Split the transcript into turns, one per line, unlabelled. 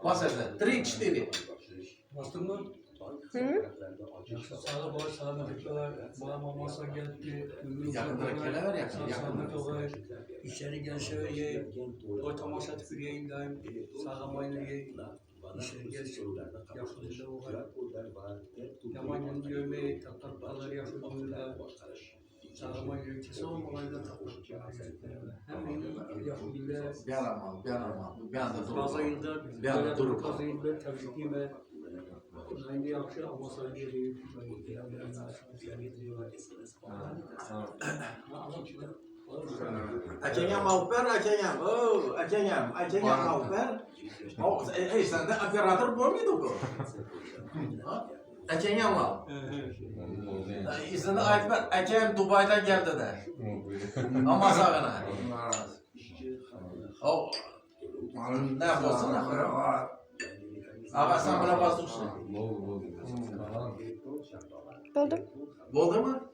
Basede, 3-4.
Bastın mı? Sağa boş, sağa bekliyorlar. Bana mamasa geldi.
Yakınlara keler yakın.
İçeri gelse ye. O tamaşa tüküreyim daim. Sağa mayını ye. İçeri gelse yakınında o var. Yaman görmeyi taktaklar yakınında. Sağa mayını kese olmalarında taktaklar. Hem yakınında.
Bir anda durur.
Kazayında.
Bir anda durur.
Kazayında tebrik aynı yakşı ama sadece değil.
Acengam Alper, acengam. Oh, acengam Alper. Oh, sende operator bu muydu bu? Acengam al. İzinde Alper, acengam Dubai'den geldi de. Ama sağına. Oh, ne yapıyorsun? Ağa sen bana basmışsın.
Buldum.
Oldu mu?